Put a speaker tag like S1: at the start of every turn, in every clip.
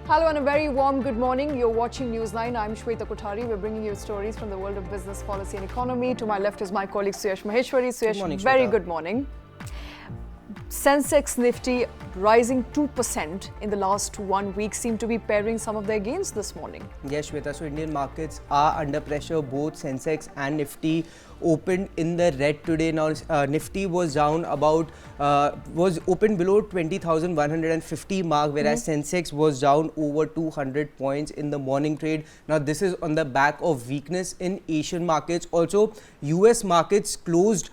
S1: Hello and a very warm good morning. You're watching News9. I'm Shweta Kothari. We're bringing you stories from the world of business, policy and economy. To my left is my colleague Suyash Maheshwari. Suyash,
S2: Good morning,
S1: very
S2: Shweta.
S1: good morning. Sensex Nifty rising 2% in the last 1 week seem to be paring some of their gains this morning.
S2: Yes, Shweta. So Indian markets are under pressure. Both Sensex and Nifty opened in the red today. Now Nifty was down about was opened below 20,150 mark, whereas Sensex was down over 200 points in the morning trade. Now this is on the back of weakness in Asian markets. Also, US markets closed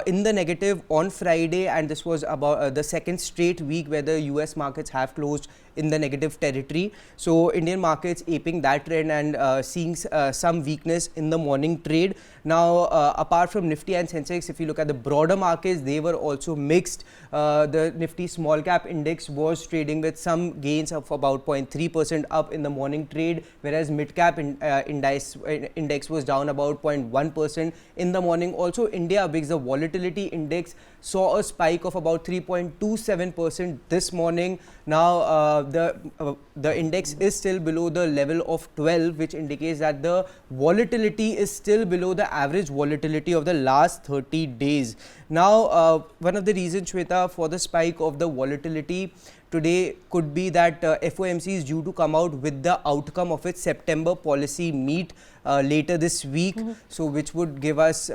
S2: in the negative on Friday, and this was about the second straight week where the US markets have closed in the negative territory. So Indian markets aping that trend and seeing some weakness in the morning trade. Now apart from Nifty and Sensex, if you look at the broader markets, they were also mixed. The Nifty small cap index was trading with some gains of about 0.3% up in the morning trade, whereas mid cap index was down about 0.1% in the morning. Also India VIX, the volatility index, saw a spike of about 3.27% this morning. Now the index is still below the level of 12, which indicates that the volatility is still below the average volatility of the last 30 days. Now one of the reasons, Shweta, for the spike of the volatility today could be that FOMC is due to come out with the outcome of its September policy meet later this week. So which would give us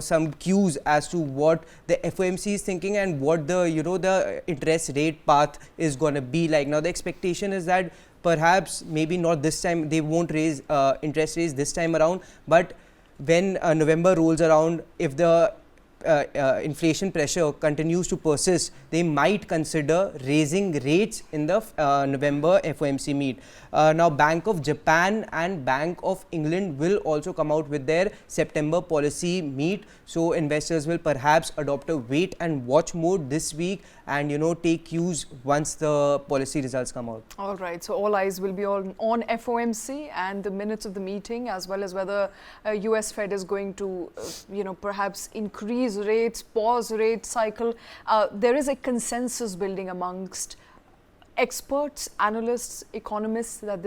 S2: some cues as to what the FOMC is thinking and what the the interest rate path is going to be like. Now the expectation is that perhaps maybe not this time, they won't raise interest rates this time around, but when November rolls around, if the inflation pressure continues to persist, they might consider raising rates in the November FOMC meet. Now Bank of Japan and Bank of England will also come out with their September policy meet, so investors will perhaps adopt a wait and watch mode this week and take cues once the policy results come out.
S1: All right, so all eyes will be on FOMC and the minutes of the meeting, as well as whether US Fed is going to perhaps increase rates, pause rate cycle. There is a consensus building amongst experts, analysts, economists that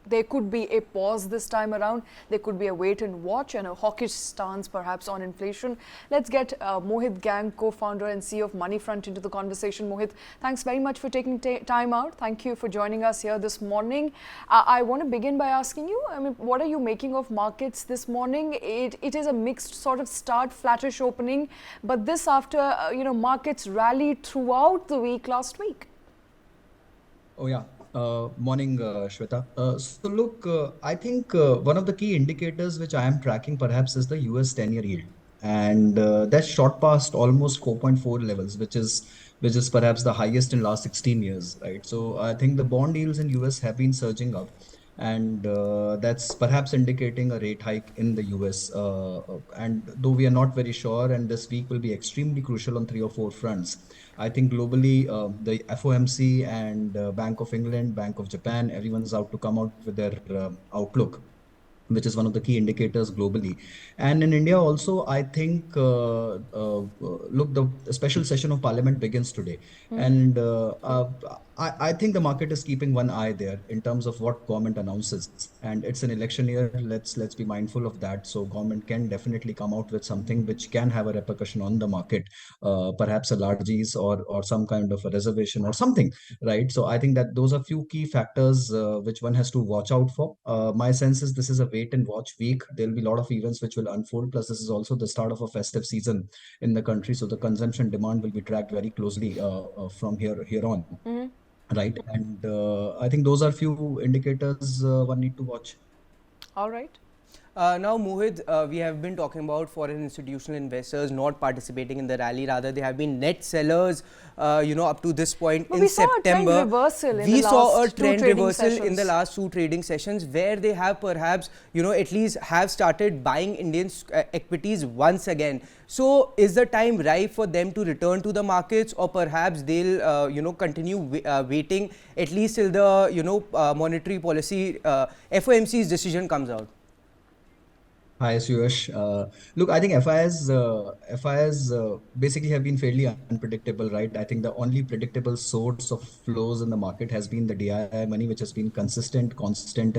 S1: there could be a pause this time around. There could be a wait and watch and a hawkish stance perhaps on inflation. Let's get Mohit Gang, co-founder and CEO of Moneyfront, into the conversation. Mohit, thanks very much for taking time out. Thank you for joining us here this morning. I want to begin by asking you, what are you making of markets this morning? It is a mixed sort of start, flattish opening, but this after markets rallied throughout the week last week.
S3: Oh yeah. Morning, Shweta. So look, I think one of the key indicators which I am tracking perhaps is the US 10-year yield, and that's shot past almost 4.4 levels, which is perhaps the highest in last 16 years, right? So I think the bond yields in US have been surging up, and that's perhaps indicating a rate hike in the US. And though we are not very sure, and this week will be extremely crucial on 3 or 4 fronts. I think globally, the FOMC and Bank of England, Bank of Japan, everyone's out to come out with their outlook, which is one of the key indicators globally. And in India also, I think, look, the special session of Parliament begins today. And I think the market is keeping one eye there in terms of what government announces. And it's an election year. Let's be mindful of that. So government can definitely come out with something which can have a repercussion on the market, perhaps a large ease or some kind of a reservation or something, right? So I think that those are few key factors which one has to watch out for. My sense is this is a wait and watch week. There'll be a lot of events which will unfold. Plus, this is also the start of a festive season in the country. So the consumption demand will be tracked very closely from here on. Right. And I think those are few indicators one need to watch.
S1: All right.
S2: Now, Mohit, we have been talking about foreign institutional investors not participating in the rally. Rather, they have been net sellers, up to this point in September. We saw a trend reversal in the last 2 trading sessions where they have perhaps, at least have started buying Indian equities once again. So, is the time ripe for them to return to the markets, or perhaps they'll, continue waiting at least till the, monetary policy, FOMC's decision comes out?
S3: Hi, Suyash. Look, I think FIs basically have been fairly unpredictable, right? I think the only predictable source of flows in the market has been the DII money, which has been consistent, constant,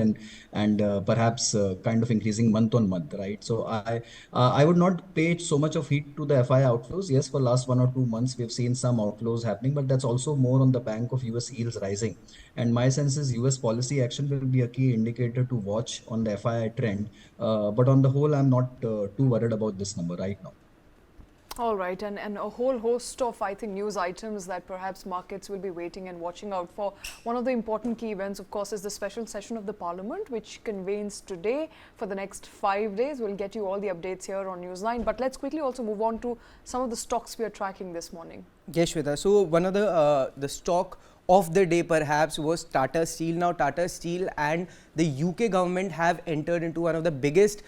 S3: and perhaps kind of increasing month on month, right? So I would not pay so much of heed to the FI outflows. Yes, for last 1 or 2 months we've seen some outflows happening, but that's also more on the bank of US yields rising. And my sense is US policy action will be a key indicator to watch on the FI trend. But on the whole, I'm not too worried about this number right now.
S1: All right, and a whole host of, I think, news items that perhaps markets will be waiting and watching out for. One of the important key events, of course, is the special session of the Parliament, which convenes today for the next 5 days. We'll get you all the updates here on News9. But let's quickly also move on to some of the stocks we are tracking this morning.
S2: Yes, Shweta. So one of the stock of the day perhaps was Tata Steel. Now Tata Steel and the UK government have entered into one of the biggest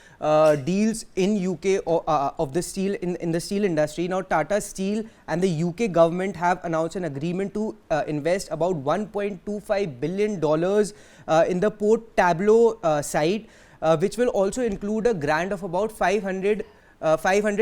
S2: deals in UK of the steel in the steel industry. Now Tata Steel and the UK government have announced an agreement to invest about $1.25 billion in the Port Tableau site, which will also include a grant of about 500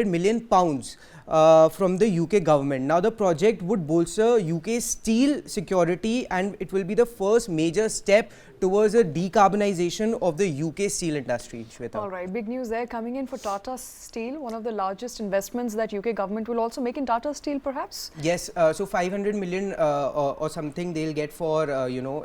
S2: million pounds from the UK government. Now the project would bolster UK's steel security, and it will be the first major step towards a decarbonization of the UK steel industry. Shweta.
S1: All right, big news there coming in for Tata Steel, one of the largest investments that UK government will also make in Tata Steel perhaps?
S2: Yes, so 500 million or something they'll get for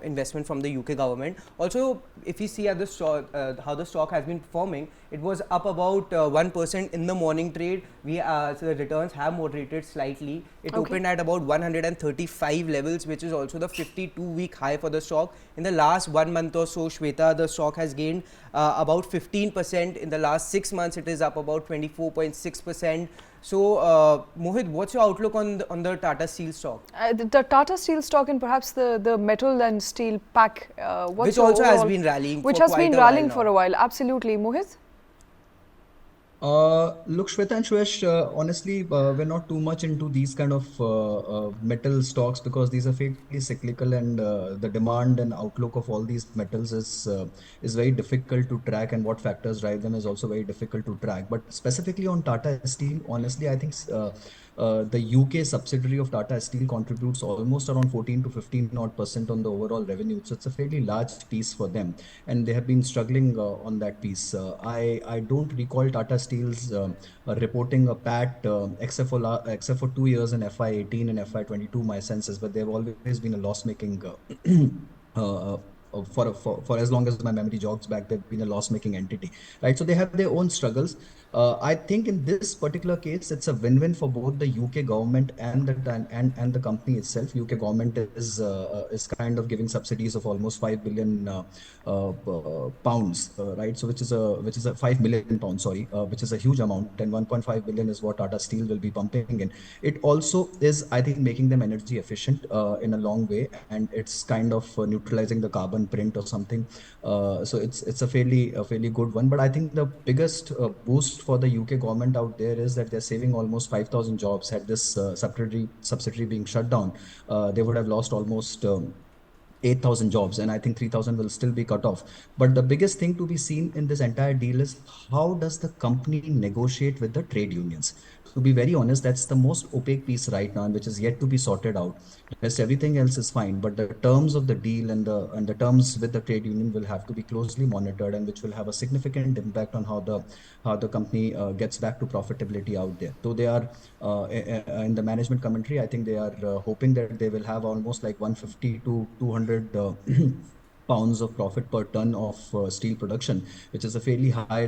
S2: investment from the UK government. Also, if you see at the stock, how the stock has been performing, it was up about 1% in the morning trade. So the returns have moderated slightly. It opened at about 135 levels, which is also the 52-week high for the stock. In the last 1 month or so, Shweta, the stock has gained about 15%. In the last 6 months, it is up about 24.6%. So, Mohit, what's your outlook on the Tata Steel stock?
S1: The Tata Steel stock and perhaps the metal and steel pack,
S2: which also has been rallying
S1: which
S2: for
S1: has
S2: quite
S1: been
S2: a while
S1: rallying
S2: now.
S1: for a while. Absolutely, Mohit.
S3: Look, Shweta and Suyash, honestly, we're not too much into these kind of metal stocks because these are fairly cyclical, and the demand and outlook of all these metals is very difficult to track, and what factors drive them is also very difficult to track. But specifically on Tata Steel, honestly, I think the UK subsidiary of Tata Steel contributes almost around 14 to 15 odd percent on the overall revenue. So it's a fairly large piece for them, and they have been struggling on that piece. I don't recall Tata Steel's reporting a PAT except for 2 years in FY18 and FY22. My sense is, but they've always been a loss-making. For as long as my memory jogs back, they've been a loss-making entity, right? So they have their own struggles. I think in this particular case, it's a win-win for both the UK government and the company itself. UK government is kind of giving subsidies of almost 5 billion pounds, right? So which is a 5 million pounds, sorry, which is a huge amount, and 1.5 billion is what Tata Steel will be pumping in. It also is, I think, making them energy efficient in a long way, and it's kind of neutralizing the carbon print or something. So it's a fairly good one. But I think the biggest boost for the UK government out there is that they're saving almost 5,000 jobs. Had this subsidiary being shut down, they would have lost almost 8,000 jobs, and I think 3,000 will still be cut off. But the biggest thing to be seen in this entire deal is how does the company negotiate with the trade unions? To be very honest, that's the most opaque piece right now, and which is yet to be sorted out. Rest everything else is fine, but the terms of the deal and the terms with the trade union will have to be closely monitored, and which will have a significant impact on how the company gets back to profitability out there. Though they are in the management commentary, I think they are hoping that they will have almost like 150 to 200 pounds of profit per ton of steel production, which is a fairly high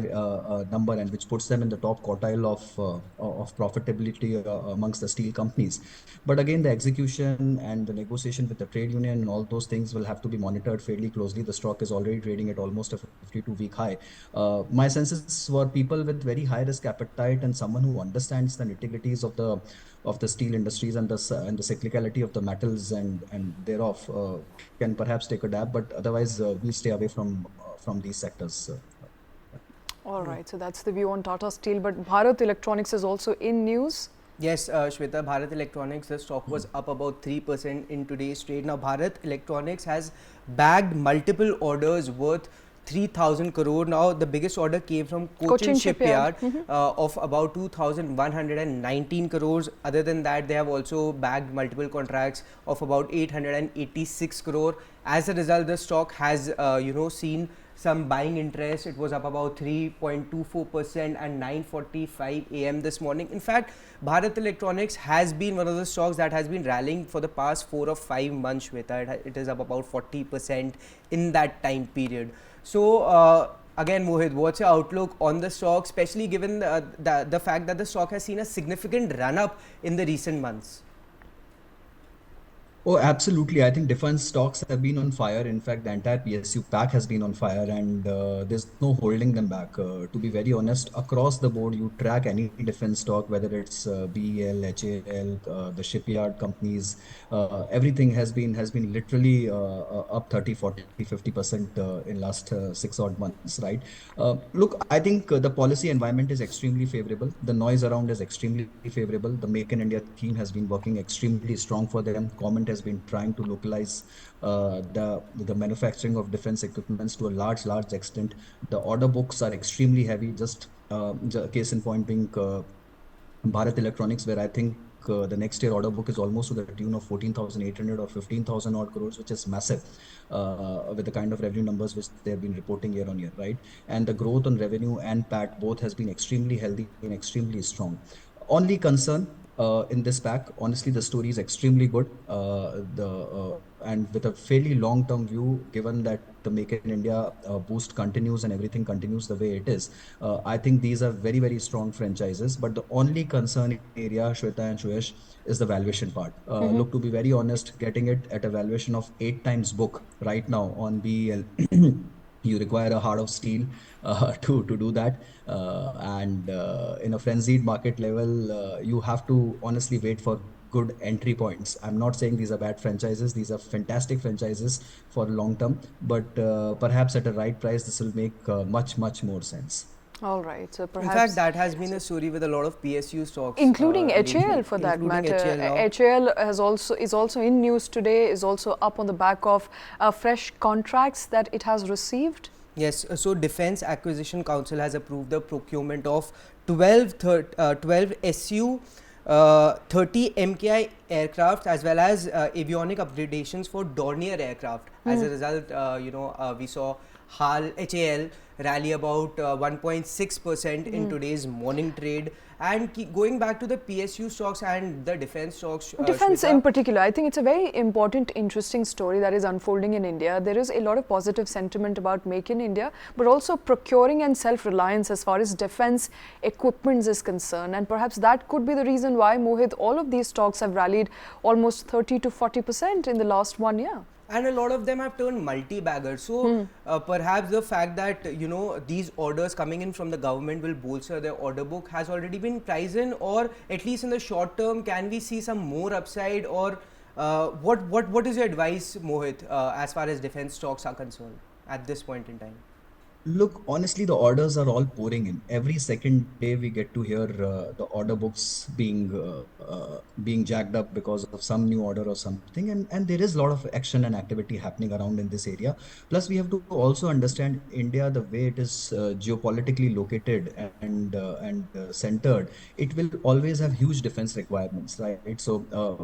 S3: number, and which puts them in the top quartile of profitability amongst the steel companies. But again, the execution and the negotiation with the trade union and all those things will have to be monitored fairly closely. The stock is already trading at almost a 52-week high. My sense is for people with very high risk appetite and someone who understands the nitty-gritties of the steel industries and the cyclicality of the metals and thereof, can perhaps take a dab, but otherwise we'll stay away from these sectors.
S1: All right, so that's the view on Tata Steel, but Bharat Electronics is also in news.
S2: Yes, Shweta, Bharat Electronics, the stock was up about 3% in today's trade. Now, Bharat Electronics has bagged multiple orders worth 3,000 crore. Now, the biggest order came from Cochin Shipyard of about 2,119 crores. Other than that, they have also bagged multiple contracts of about 886 crore. As a result, the stock has, seen some buying interest. It was up about 3.24% at 9:45 a.m. this morning. In fact, Bharat Electronics has been one of the stocks that has been rallying for the past 4 or 5 months, Shweta. It is up about 40% in that time period. So, again, Mohit, what's your outlook on the stock, especially given the fact that the stock has seen a significant run up in the recent months?
S3: Oh, absolutely. I think defense stocks have been on fire. In fact, the entire PSU pack has been on fire, and there's no holding them back. To be very honest, across the board, you track any defense stock, whether it's BEL, HAL, the shipyard companies, everything has been literally up 30, 40, 50% in last 6 odd months, right? Look, I think the policy environment is extremely favorable. The noise around is extremely favorable. The Make in India theme has been working extremely strong for them. Government has been trying to localize the manufacturing of defense equipments to a large extent. The order books are extremely heavy. Just case in point being Bharat Electronics, where I think the next year order book is almost to the tune of 14,800 or 15,000 odd crores, which is massive with the kind of revenue numbers which they have been reporting year on year, right? And the growth on revenue and PAT both has been extremely healthy and extremely strong. Only concern in this pack, honestly, the story is extremely good. And with a fairly long-term view, given that the Make in India boost continues and everything continues the way it is, I think these are very, very strong franchises. But the only concern area, Shweta and Suyash, is the valuation part. Look, to be very honest, getting it at a valuation of 8 times book right now on BEL. You require a heart of steel to do that, and in a frenzied market level, you have to honestly wait for good entry points. I'm not saying these are bad franchises; these are fantastic franchises for long term. But perhaps at a right price, this will make much more sense.
S1: All right. So
S2: In fact,
S1: perhaps
S2: that has been a story with a lot of PSU stocks,
S1: including
S2: lately,
S1: HAL for that
S2: including
S1: matter.
S2: HAL now.
S1: HAL is also in news today, is also up on the back of fresh contracts that it has received.
S2: Yes, so Defence Acquisition Council has approved the procurement of 12 SU, 30 MKI aircraft, as well as avionic upgradations for Dornier aircraft. As a result, we saw HAL rally about 1.6% in today's morning trade. And going back to the PSU stocks and the defense stocks,
S1: Defense
S2: Shweta,
S1: in particular, I think it's a very important, interesting story that is unfolding in India. There is a lot of positive sentiment about Make in India, but also procuring and self-reliance as far as defense equipment is concerned. And perhaps that could be the reason why, Mohit, all of these stocks have rallied almost 30 to 40% in the last 1 year.
S2: and a lot of them have turned multi-baggers. So perhaps the fact that these orders coming in from the government will bolster their order book has already been priced in, or at least in the short term, can we see some more upside? Or what is your advice, Mohit, as far as defense stocks are concerned at this point in time?
S3: Look, honestly, the orders are all pouring in. Every second day, we get to hear the order books being jacked up because of some new order or something, and there is a lot of action and activity happening around in this area. Plus, we have to also understand India, the way it is geopolitically located and centered. It will always have huge defense requirements, right? So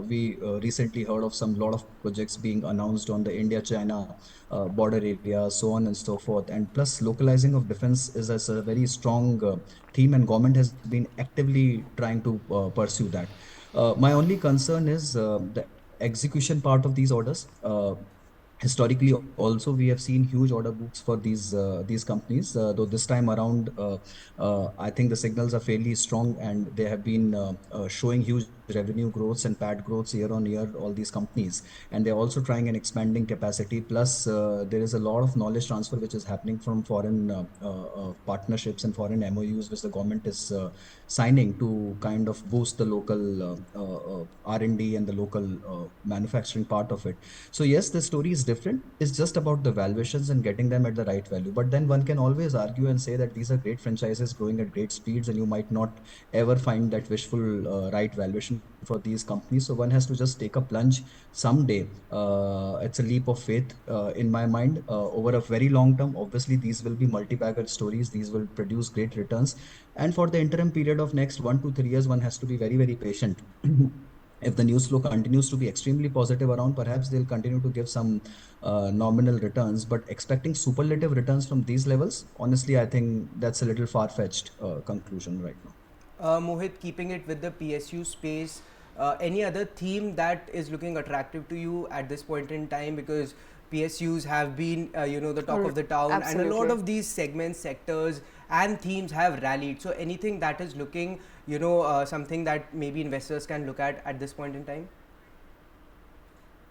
S3: we recently heard of some lot of projects being announced on the India-China border area, so on and so forth. And plus, localizing of defense is as a very strong theme, and government has been actively trying to pursue that. My only concern is the execution part of these orders. Historically, also we have seen huge order books for these companies. Though this time around, I think the signals are fairly strong, and they have been showing huge revenue growths and PAT growths year on year. All these companies, and they're also trying and expanding capacity. Plus, there is a lot of knowledge transfer which is happening from foreign partnerships and foreign MOUs, which the government is signing to kind of boost the local R&D and the local manufacturing part of it. So yes, the story is different. It's just about the valuations and getting them at the right value. But then one can always argue and say that these are great franchises growing at great speeds, and you might not ever find that wishful right valuation valuation for these companies. So one has to just take a plunge someday. It's a leap of faith in my mind. Over a very long term, obviously these will be multi-bagger stories. These will produce great returns. And for the interim period of next 1 to 3 years, one has to be very, very patient. If the news flow continues to be extremely positive around, perhaps they'll continue to give some nominal returns. But expecting superlative returns from these levels, honestly, I think that's a little far-fetched conclusion right now.
S2: Mohit, keeping it with the PSU space, any other theme that is looking attractive to you at this point in time? Because PSUs have been, the talk of the town, and a lot
S1: Absolutely.
S2: of these segments, sectors, and themes have rallied. So, anything that is looking, something that maybe investors can look at this point in time?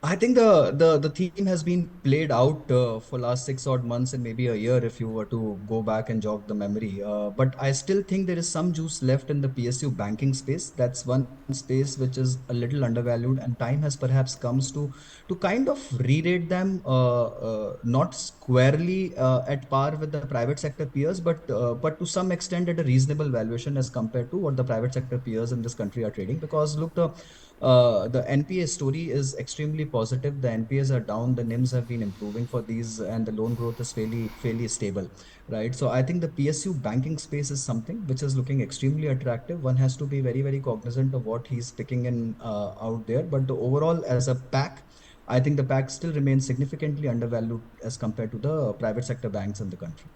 S3: I think the theme has been played out for last 6 odd months and maybe a year if you were to go back and jog the memory. But I still think there is some juice left in the PSU banking space. That's one space which is a little undervalued, and time has perhaps comes to kind of re-rate them, not squarely at par with the private sector peers, but to some extent at a reasonable valuation as compared to what the private sector peers in this country are trading. Because look, the NPA story is extremely positive. The NPAs are down, the NIMs have been improving for these, and the loan growth is fairly stable, right? So I think the PSU banking space is something which is looking extremely attractive. One has to be very, very cognizant of what he's picking in out there. But the overall, as a pack, I think the pack still remains significantly undervalued as compared to the private sector banks in the country.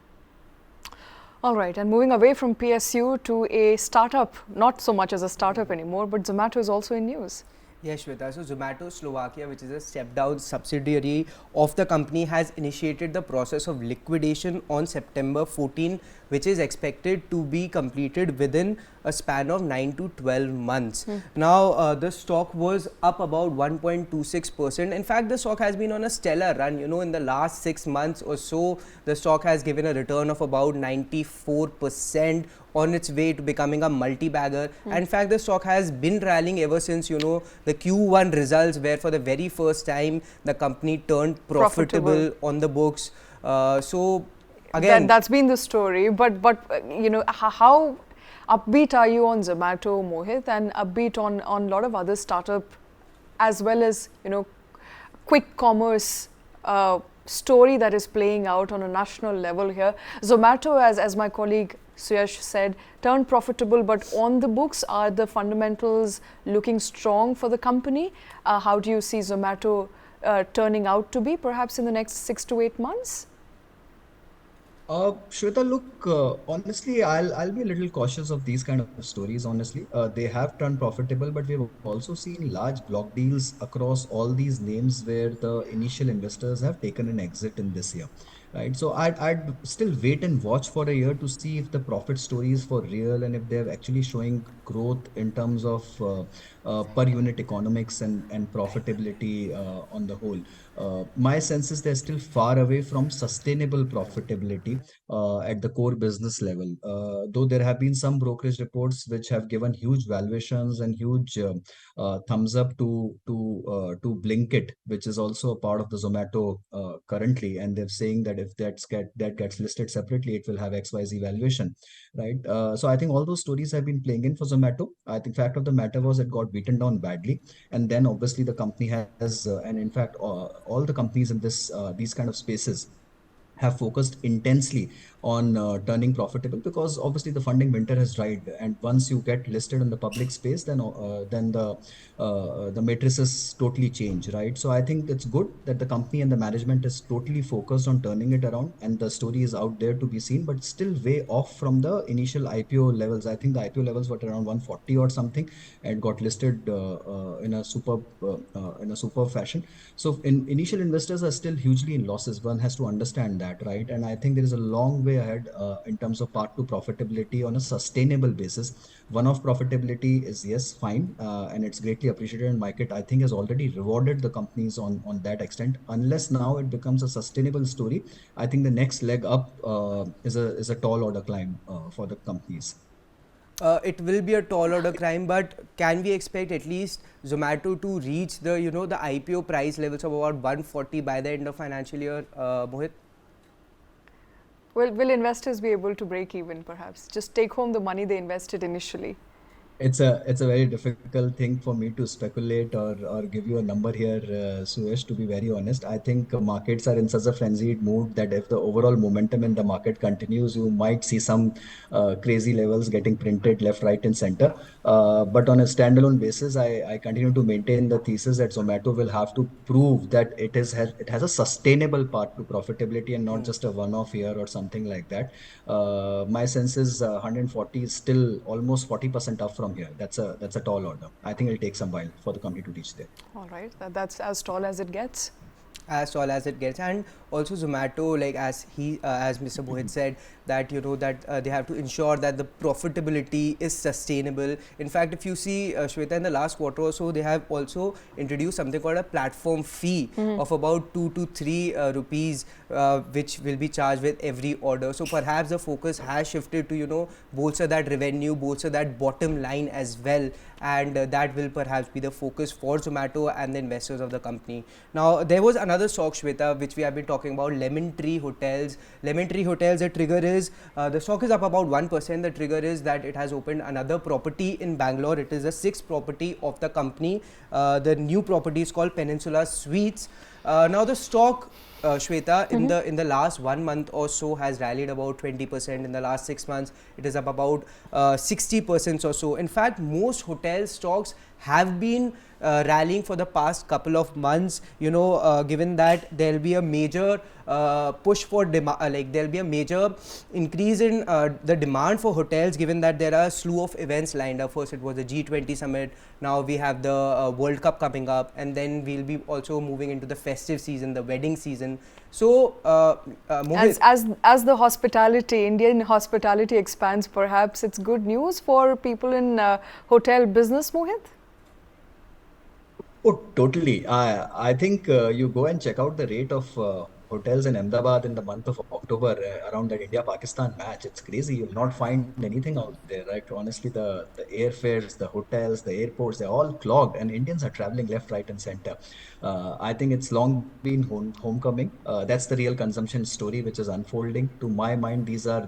S1: All right, and moving away from PSU to a startup, not so much as a startup anymore, but Zomato is also in news.
S2: Yes, Shweta. So Zomato Slovakia, which is a step-down subsidiary of the company, has initiated the process of liquidation on September 14, which is expected to be completed within a span of 9 to 12 months. Now, the stock was up about 1.26%. In fact, the stock has been on a stellar run. In the last 6 months or so, the stock has given a return of about 94% on its way to becoming a multi-bagger. And in fact, the stock has been rallying ever since, the Q1 results, where for the very first time, the company turned profitable on the books. So, again,
S1: That's been the story, but how upbeat are you on Zomato, Mohit, and upbeat on a lot of other startup as well as quick commerce story that is playing out on a national level here? Zomato, as my colleague Suyash said, turned profitable, but on the books, are the fundamentals looking strong for the company? How do you see Zomato turning out to be perhaps in the next 6 to 8 months?
S3: Shweta, look, honestly, I'll be a little cautious of these kind of stories. Honestly, they have turned profitable, but we've also seen large block deals across all these names where the initial investors have taken an exit in this year, right? So I'd still wait and watch for a year to see if the profit story is for real and if they're actually showing growth in terms of per unit economics and profitability on the whole. My sense is they're still far away from sustainable profitability at the core business level. Though there have been some brokerage reports which have given huge valuations and huge thumbs up to Blinkit, which is also a part of the Zomato currently, and they're saying that if that gets listed separately, it will have XYZ valuation, right? So I think all those stories have been playing in for Zomato. I think fact of the matter was it got beaten down badly, and then obviously the company has, and in fact all the companies in this these kind of spaces have focused intensely on turning profitable, because obviously the funding winter has dried, and once you get listed in the public space, then the matrices totally change, right? So I think it's good that the company and the management is totally focused on turning it around, and the story is out there to be seen, but still way off from the initial IPO levels. I think the IPO levels were around 140 or something, and got listed in a superb fashion. So initial investors are still hugely in losses. One has to understand that, right? And I think there is a long way ahead in terms of path to profitability on a sustainable basis. One-off profitability is, yes, fine, and it's greatly appreciated, and market, I think, has already rewarded the companies on that extent. Unless now it becomes a sustainable story, I think the next leg up is a tall order climb for the companies.
S2: It will be a tall order climb, but can we expect at least Zomato to reach the IPO price levels of about 140 by the end of financial year, Mohit?
S1: Will investors be able to break even perhaps? Just take home the money they invested initially?
S3: It's a very difficult thing for me to speculate or give you a number here, Suyash. To be very honest, I think markets are in such a frenzied mood that if the overall momentum in the market continues, you might see some crazy levels getting printed left, right, and center. But on a standalone basis, I continue to maintain the thesis that Zomato will have to prove that it has a sustainable path to profitability and not just a one-off year or something like that. My sense is 140 is still almost 40% up from here. That's a tall order. I think it'll take some while for the company to reach there.
S1: All right, that's as tall as it gets.
S2: As tall as it gets. And also Zomato, like as Mr. Mohit said, that that they have to ensure that the profitability is sustainable. In fact, if you see, Shweta, in the last quarter or so, they have also introduced something called a platform fee of about 2 to 3 rupees, which will be charged with every order. So perhaps the focus has shifted to bolster that revenue, bolster that bottom line as well, and that will perhaps be the focus for Zomato and the investors of the company. Now, there was another stock, Shweta, which we have been talking about, Lemon Tree Hotels. Lemon Tree Hotels, the trigger is, the stock is up about 1%. The trigger is that it has opened another property in Bangalore. It is the 6th property of the company. The new property is called Peninsula Suites. Now, the stock, Shweta, in the last 1 month or so has rallied about 20%. In the last 6 months, it is up about 60% or so. In fact, most hotel stocks have been rallying for the past couple of months, given that there will be a major push for demand, like there will be a major increase in the demand for hotels, given that there are a slew of events lined up. First, it was the G20 summit. Now we have the World Cup coming up, and then we'll be also moving into the festive season, the wedding season. So, Mohit,
S1: as the Indian hospitality expands, perhaps it's good news for people in hotel business, Mohit?
S3: Oh, totally. I think you go and check out the rate of hotels in Ahmedabad in the month of October around that India-Pakistan match. It's crazy. You'll not find anything out there, right? Honestly, the airfares, the hotels, the airports, they're all clogged, and Indians are traveling left, right, and center. I think it's long been homecoming. That's the real consumption story which is unfolding. To my mind, these are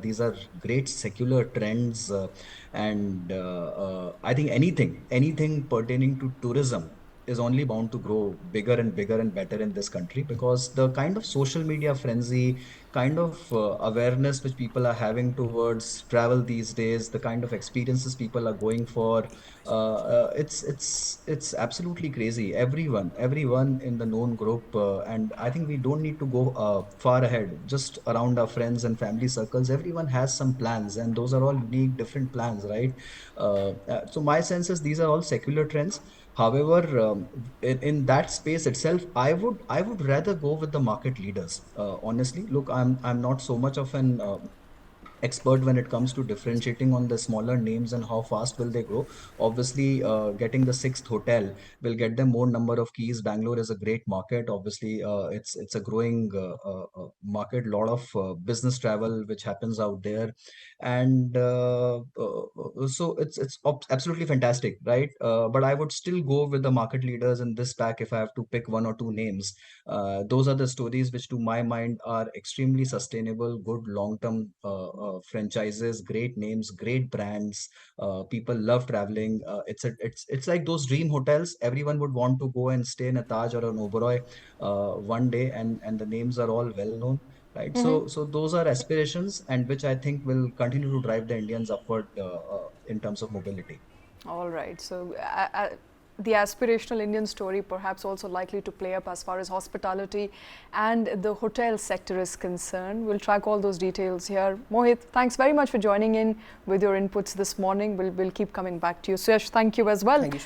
S3: great secular trends, and I think anything pertaining to tourism is only bound to grow bigger and better in this country, because the kind of social media frenzy, kind of awareness which people are having towards travel these days, the kind of experiences people are going for, it's absolutely crazy. Everyone in the known group, and I think we don't need to go far ahead. Just around our friends and family circles, everyone has some plans, and those are all unique, different plans, right? So my sense is these are all secular trends. However, in that space itself, I would rather go with the market leaders. Honestly, look, I'm not so much of an expert when it comes to differentiating on the smaller names and how fast will they grow. Obviously, getting the 6th hotel will get them more number of keys. Bangalore is a great market. Obviously, it's a growing market. Lot of business travel which happens out there, and so it's absolutely fantastic, right? But I would still go with the market leaders in this pack if I have to pick one or two names. Those are the stories which, to my mind, are extremely sustainable, good long-term franchises, great names, great brands. People love traveling. It's like those dream hotels. Everyone would want to go and stay in a Taj or an Oberoi one day, and the names are all well known. Right, so those are aspirations, and which I think will continue to drive the Indians upward in terms of mobility.
S1: All right. So, the aspirational Indian story perhaps also likely to play up as far as hospitality and the hotel sector is concerned. We'll track all those details here. Mohit, thanks very much for joining in with your inputs this morning. We'll keep coming back to you. Suyash, thank you as well.
S2: thank you.